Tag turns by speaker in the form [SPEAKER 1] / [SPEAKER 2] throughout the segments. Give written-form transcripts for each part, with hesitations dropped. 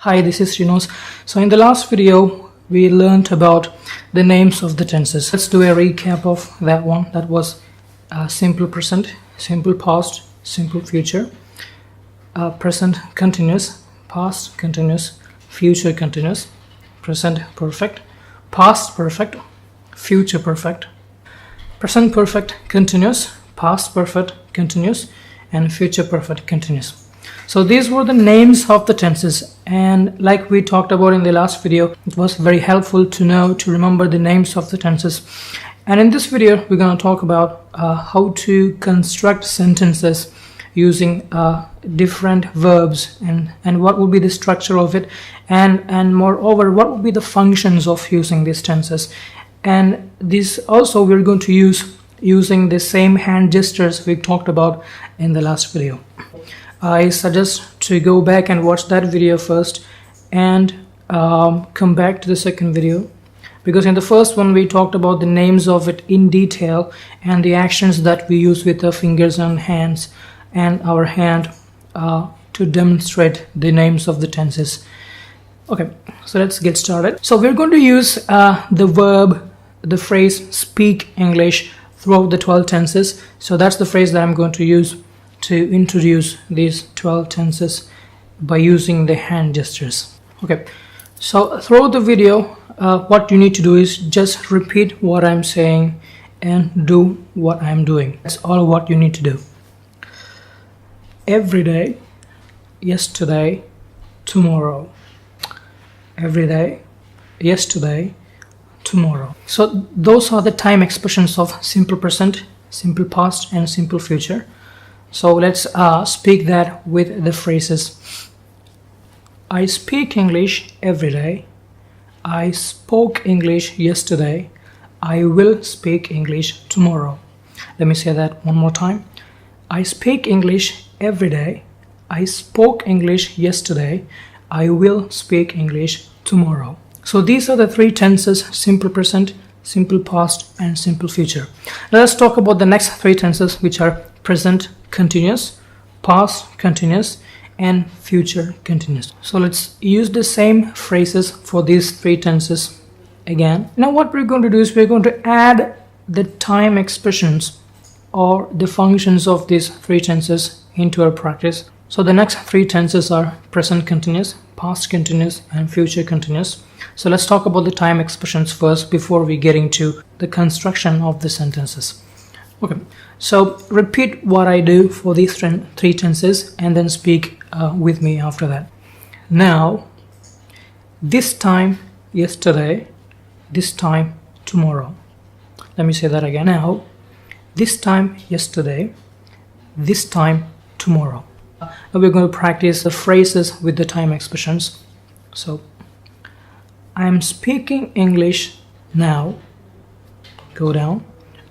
[SPEAKER 1] Hi, this is SHINOS. So in the last video, we learned about the names of the tenses. Let's do a recap of that one. That was simple present, simple past, simple future, present continuous, past continuous, future continuous, present perfect, past perfect, future perfect, present perfect continuous, past perfect continuous, and future perfect continuous. So these were the names of the tenses, and like we talked about in the last video, it was very helpful to remember the names of the tenses. And in this video, we're going to talk about how to construct sentences using different verbs and what would be the structure of it, and moreover, what would be the functions of using these tenses. And this also we're going to use using the same hand gestures we talked about in the last video. I suggest to go back and watch that video first and come back to the second video, because in the first one we talked about the names of it in detail and the actions that we use with our fingers and hands and our hand to demonstrate the names of the tenses. Okay, so let's get started. So we're going to use the verb, the phrase speak English throughout the 12 tenses. So that's the phrase that I'm going to use to introduce these 12 tenses by using the hand gestures. Okay, so throughout the video, what you need to do is just repeat what I'm saying and do what I'm doing. That's all what you need to do. Every day, yesterday, tomorrow. Every day, yesterday, tomorrow. So those are the time expressions of simple present, simple past, and simple future. So let's speak that with the phrases. I speak English every day. I spoke English yesterday. I will speak English tomorrow. Let me say that one more time. I speak English every day. I spoke English yesterday. I will speak English tomorrow. So these are the three tenses: simple present, simple past, and simple future. Now let's talk about the next three tenses, which are present continuous, past continuous, and future continuous. So let's use the same phrases for these three tenses again. Now what we're going to do is we're going to add the time expressions or the functions of these three tenses into our practice. So the next three tenses are present continuous, past continuous, and future continuous. So let's talk about the time expressions first before we get into the construction of the sentences. Okay, so repeat what I do for these three tenses and then speak with me after that. Now, this time yesterday, this time tomorrow. Let me say that again. Now, this time yesterday, this time tomorrow. Now we're going to practice the phrases with the time expressions. So, I'm speaking English now. Go down.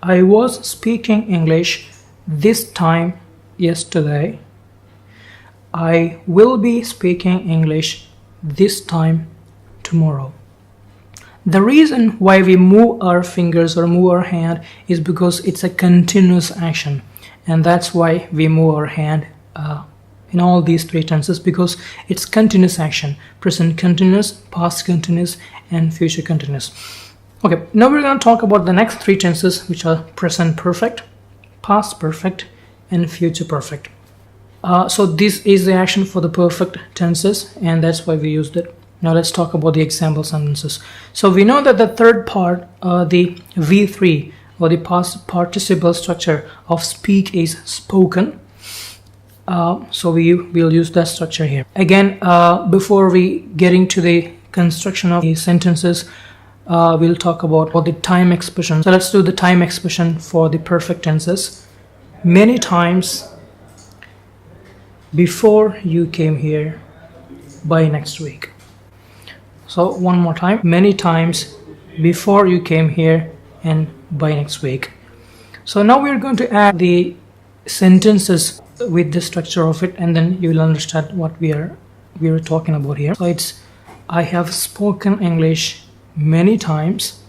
[SPEAKER 1] I was speaking English this time yesterday. I will be speaking English this time tomorrow. The reason why we move our fingers or move our hand is because it's a continuous action, and that's why we move our hand in all these three tenses, because it's continuous action: present continuous, past continuous, and future continuous. Okay, now we're going to talk about the next three tenses, which are present perfect, past perfect, and future perfect. So this is the action for the perfect tenses, and that's why we used it. Now let's talk about the example sentences. So we know that the third part, the V3 or the past participle structure of speak is spoken. So we'll use that structure here. Again, before we get into the construction of the sentences, we'll talk about the time expression. So let's do the time expression for the perfect tenses. Many times before you came here, by next week. So one more time. Many times before you came here and by next week. So now we're going to add the sentences with the structure of it, and then you'll understand what we are talking about here. So it's I have spoken English many times.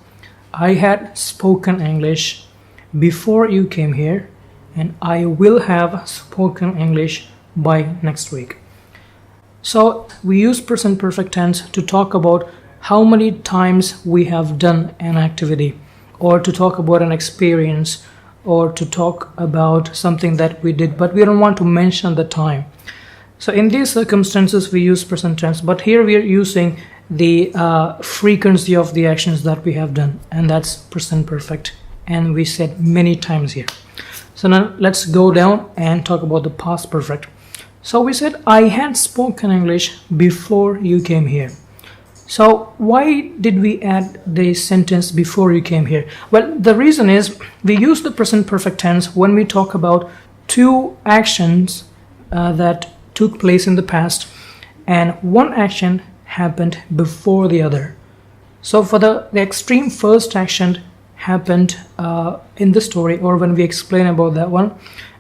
[SPEAKER 1] I had spoken English before you came here, and I will have spoken English by next week. So we use present perfect tense to talk about how many times we have done an activity, or to talk about an experience, or to talk about something that we did, but we don't want to mention the time. So in these circumstances we use present tense, but here we are using the frequency of the actions that we have done, and that's present perfect, and we said many times here. So now let's go down and talk about the past perfect. So we said I had spoken English before you came here. So why did we add the sentence before you came here? Well, the reason is we use the present perfect tense when we talk about two actions that took place in the past, and one action happened before the other. So for the extreme first action happened in the story, or when we explain about that one,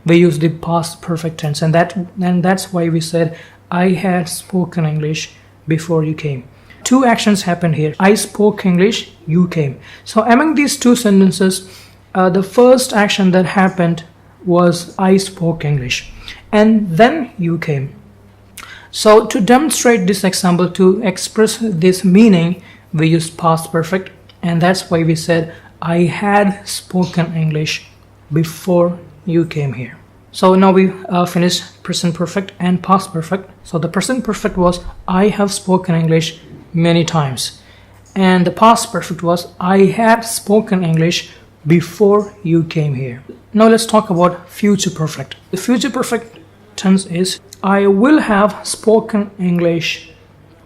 [SPEAKER 1] we use the past perfect tense, and that's why we said I had spoken English before you came. Two actions happened here. I spoke English, you came. So among these two sentences, the first action that happened was I spoke English, and then you came. So to demonstrate this example, to express this meaning, we used past perfect, and that's why we said I had spoken English before you came here. So now we finished present perfect and past perfect. So the present perfect was I have spoken English many times, and the past perfect was I had spoken English before you came here. Now let's talk about future perfect. The future perfect tense is I will have spoken English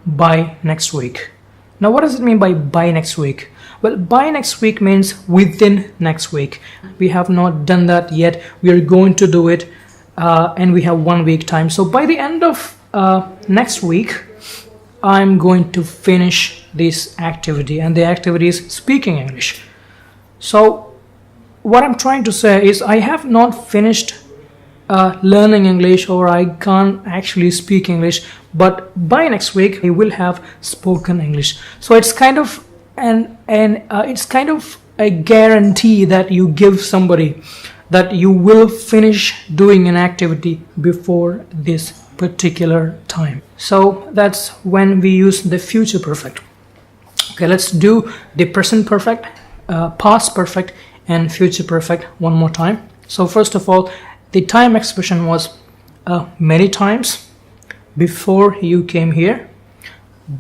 [SPEAKER 1] by next week. Now what does it mean by next week? Well, by next week means within next week. We have not done that yet. We are going to do it, and we have 1 week time. So by the end of next week, I'm going to finish this activity, and the activity is speaking English. So what I'm trying to say is I have not finished learning English, or I can't actually speak English, but by next week I will have spoken English. So it's kind of it's kind of a guarantee that you give somebody that you will finish doing an activity before this particular time. So that's when we use the future perfect. Okay, let's do the present perfect, past perfect, and future perfect one more time. So first of all, the time expression was many times before you came here,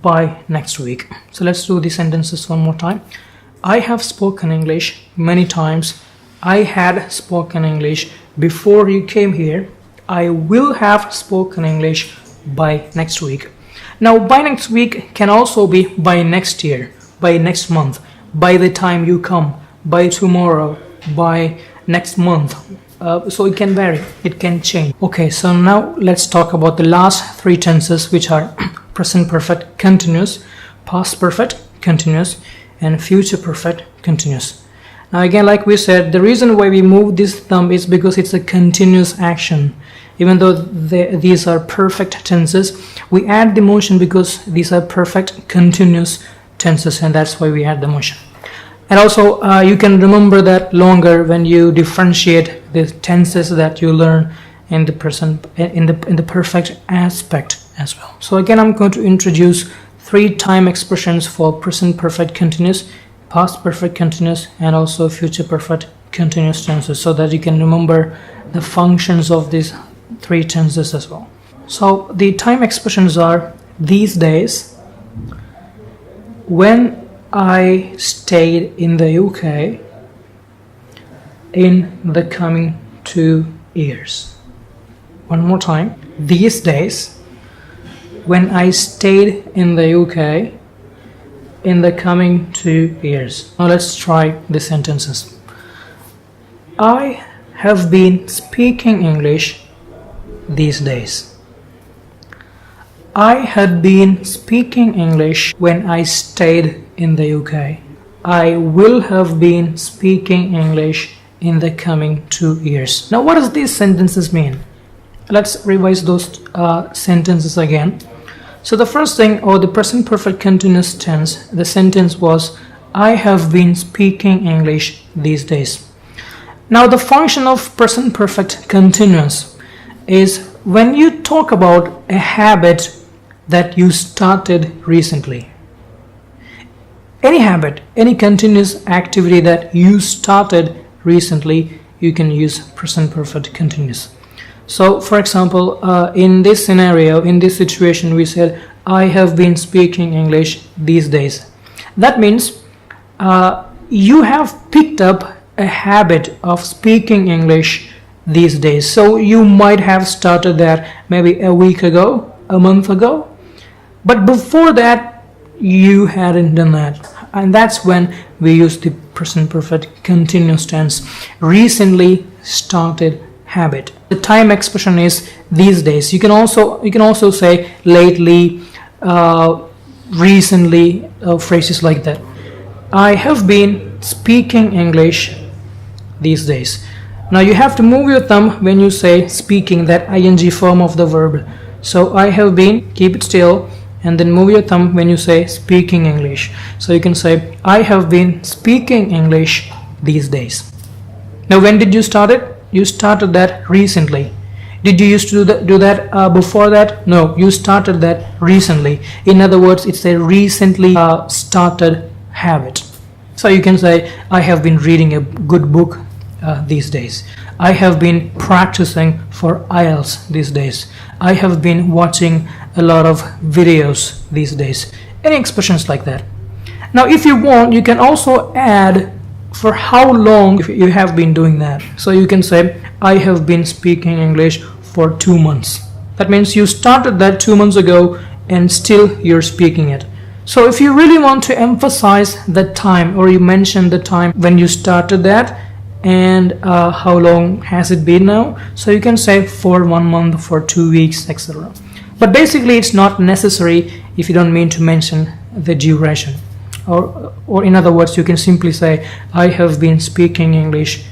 [SPEAKER 1] by next week. So let's do the sentences one more time. I have spoken English many times. I had spoken English before you came here. I will have spoken English by next week. Now by next week can also be by next year, by next month, by the time you come, by tomorrow, by next month. So it can vary, it can change. Okay, so now let's talk about the last three tenses, which are present perfect continuous, past perfect continuous, and future perfect continuous. Now again, like we said, the reason why we move this thumb is because it's a continuous action. Even though these are perfect tenses, we add the motion because these are perfect continuous tenses, and that's why we add the motion. And also you can remember that longer when you differentiate the tenses that you learn in the present, in the perfect aspect as well. So again, I'm going to introduce three time expressions for present perfect continuous, past perfect continuous, and also future perfect continuous tenses, so that you can remember the functions of these three tenses as well. So the time expressions are these days, when I stayed in the UK, in the coming 2 years. One more time. These days, when I stayed in the UK, in the coming 2 years. Now let's try the sentences. I have been speaking English these days. I had been speaking English when I stayed in the UK. I will have been speaking English in the coming 2 years. Now what does these sentences mean? Let's revise those sentences again. So the first thing, or the present perfect continuous tense, the sentence was I have been speaking English these days. Now the function of present perfect continuous is when you talk about a habit that you started recently. Any habit, any continuous activity that you started recently, you can use present perfect continuous. So for example, in this scenario, in this situation, we said I have been speaking English these days. That means you have picked up a habit of speaking English these days. So you might have started that maybe a week ago, a month ago, but before that you hadn't done that. And that's when we use the present perfect continuous tense, recently started habit. The time expression is these days. You can also say lately, recently, phrases like that. I have been speaking English these days. Now you have to move your thumb when you say speaking, that ing form of the verb. So I have been, keep it still, and then move your thumb when you say speaking English. So you can say I have been speaking English these days. Now when did you start it? You started that recently. Did you used to do that before that? No, you started that recently. In other words, it's a recently started habit. So you can say I have been reading a good book these days. I have been practicing for IELTS these days. I have been watching a lot of videos these days. Any expressions like that. Now if you want, you can also add for how long you have been doing that. So you can say I have been speaking English for 2 months. That means you started that 2 months ago and still you're speaking it. So if you really want to emphasize the time, or you mention the time when you started that, and how long has it been now, so you can say for 1 month, for 2 weeks, etc. But basically it's not necessary if you don't mean to mention the duration, or in other words, you can simply say I have been speaking English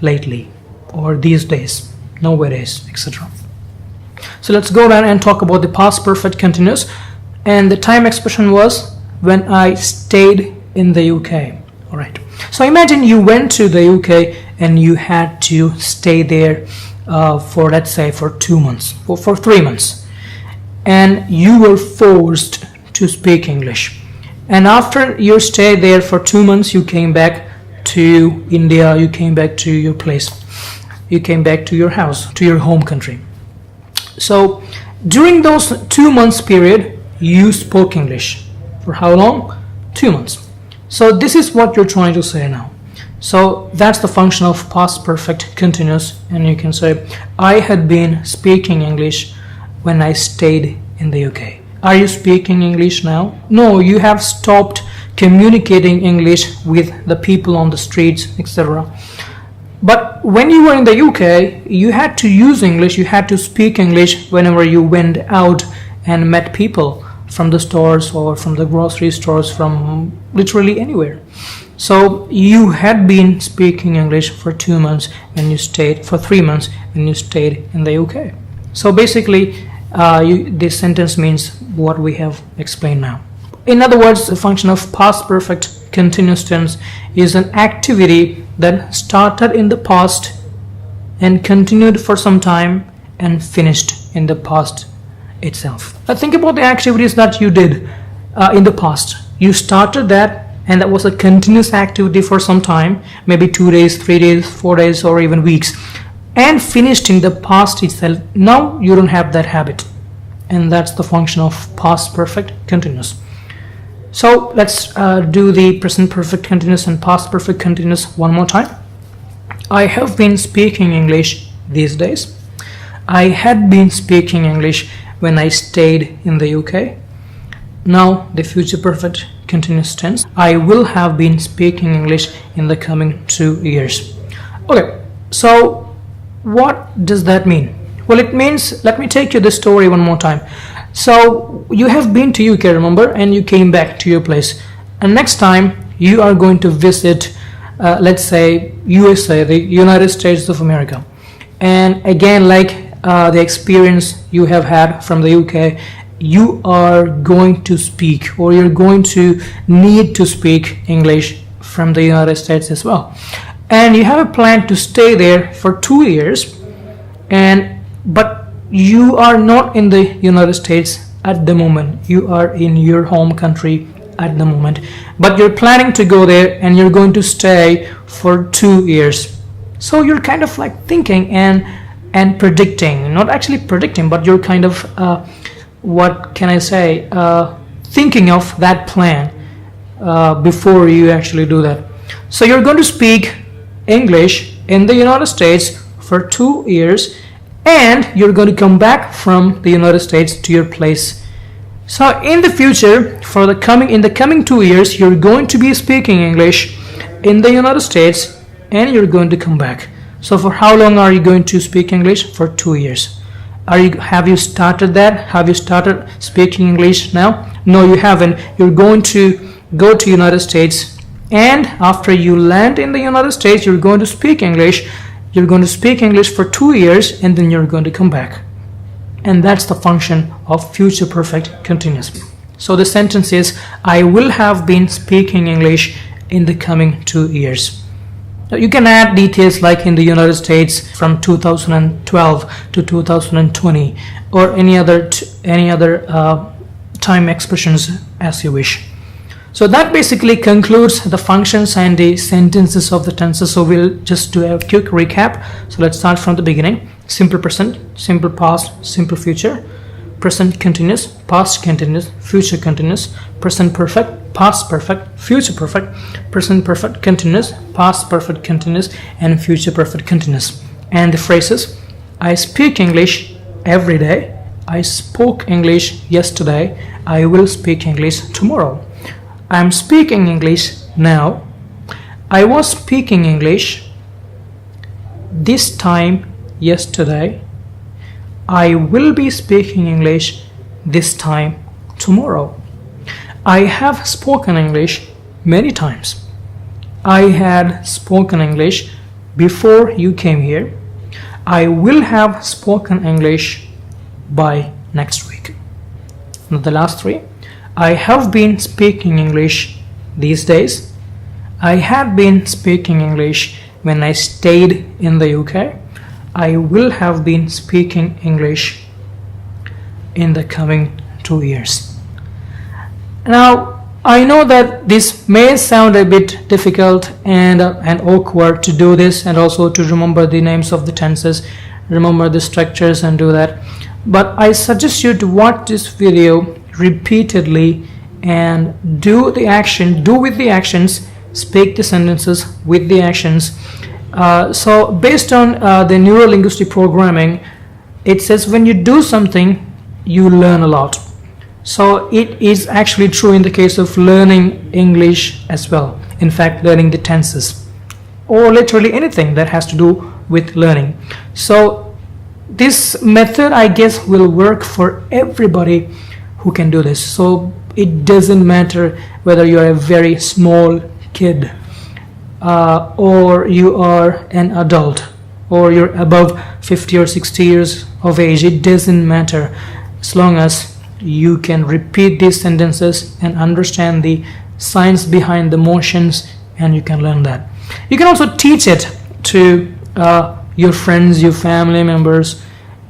[SPEAKER 1] lately, or these days, nowadays, etc. So let's go down and talk about the past perfect continuous. And the time expression was when I stayed in the UK. All right. So imagine you went to the UK and you had to stay there for, let's say, for 2 months, for 3 months, and you were forced to speak English. And after your stay there for 2 months, you came back to India, you came back to your place, you came back to your house, to your home country. So during those 2 months period, you spoke English. For how long? 2 months. So this is what you're trying to say now. So that's the function of past perfect continuous, and you can say I had been speaking English when I stayed in the UK. Are you speaking English now? No, you have stopped communicating English with the people on the streets, etc. But when you were in the UK, you had to use English, you had to speak English whenever you went out and met people from the stores or from the grocery stores, from literally anywhere. So you had been speaking English for 2 months when you stayed, for 3 months when you stayed in the UK. So basically, this sentence means what we have explained now. In other words, the function of past perfect continuous tense is an activity that started in the past and continued for some time and finished in the past itself. Now think about the activities that you did in the past. You started that, and that was a continuous activity for some time, maybe 2 days, 3 days, 4 days, or even weeks, and finished in the past itself. Now you don't have that habit, and that's the function of past perfect continuous. So let's do the present perfect continuous and past perfect continuous one more time. I have been speaking English these days. I had been speaking English when I stayed in the UK. Now the future perfect continuous tense. I will have been speaking English in the coming 2 years. Okay, so what does that mean? Well, it means, let me take you the story one more time. So you have been to UK, remember, and you came back to your place. And next time you are going to visit, let's say, USA, the United States of America. And again, like the experience you have had from the UK, you are going to speak, or you're going to need to speak English from the United States as well. And you have a plan to stay there for 2 years, but you are not in the United States at the moment. You are in your home country at the moment, but you're planning to go there and you're going to stay for 2 years. So you're kind of like thinking and predicting, not actually predicting, but you're kind of what can I say, thinking of that plan before you actually do that. So you're going to speak English in the United States for 2 years, and you're going to come back from the United States to your place. So in the future, in the coming 2 years, you're going to be speaking English in the United States, and you're going to come back. So for how long are you going to speak English? For 2 years. Have you started that? Have you started speaking English now? No, you haven't. You're going to go to United States, and after you land in the United States, you're going to speak English. You're going to speak English for 2 years, and then you're going to come back. And that's the function of future perfect continuous. So the sentence is, I will have been speaking English in the coming 2 years. Now you can add details like in the United States from 2012 to 2020, or any other time expressions as you wish. So that basically concludes the functions and the sentences of the tenses. So we'll just do a quick recap. So let's start from the beginning. Simple present, simple past, simple future, present continuous, past continuous, future continuous, present perfect, past perfect, future perfect, present perfect continuous, past perfect continuous, and future perfect continuous. And the phrases: I speak English every day, I spoke English yesterday, I will speak English tomorrow. I'm speaking English now. I was speaking English this time yesterday. I will be speaking English this time tomorrow. I have spoken English many times. I had spoken English before you came here. I will have spoken English by next week. Now the last three. I have been speaking English these days. I had been speaking English when I stayed in the UK. I will have been speaking English in the coming 2 years. Now, I know that this may sound a bit difficult and awkward to do this, and also to remember the names of the tenses, remember the structures and do that. But I suggest you to watch this video repeatedly and do with the actions, speak the sentences with the actions. So based on the neuro-linguistic programming, it says when you do something, you learn a lot. So it is actually true in the case of learning English as well. In fact, learning the tenses, or literally anything that has to do with learning. So this method, I guess, will work for everybody who can do this. So it doesn't matter whether you're a very small kid, or you are an adult, or you're above 50 or 60 years of age. It doesn't matter, as long as you can repeat these sentences and understand the science behind the motions, and you can learn that. You can also teach it to your friends, your family members,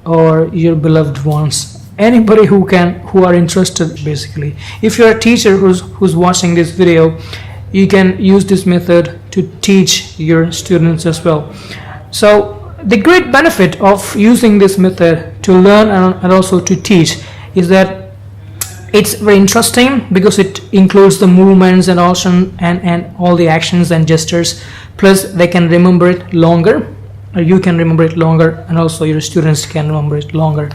[SPEAKER 1] or your beloved ones. Anybody who are interested, basically. If you're a teacher who's watching this video, you can use this method to teach your students as well. So the great benefit of using this method to learn and also to teach is that it's very interesting, because it includes the movements and also and all the actions and gestures. Plus they can remember it longer, or you can remember it longer, and also your students can remember it longer.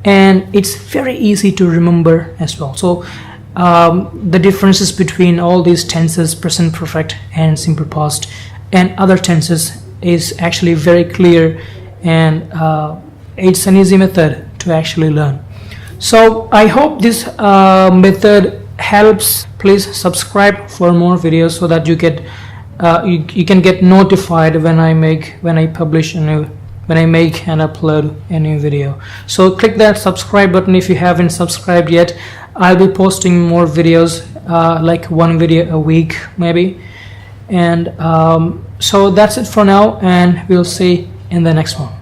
[SPEAKER 1] And it's very easy to remember as well. So the differences between all these tenses, present perfect and simple past and other tenses, is actually very clear, and it's an easy method to actually learn. So I hope this method helps. Please subscribe for more videos so that you get you can get notified when I make and upload a new video. So click that subscribe button if you haven't subscribed yet. I'll be posting more videos, like one video a week maybe. And so that's it for now, and we'll see in the next one.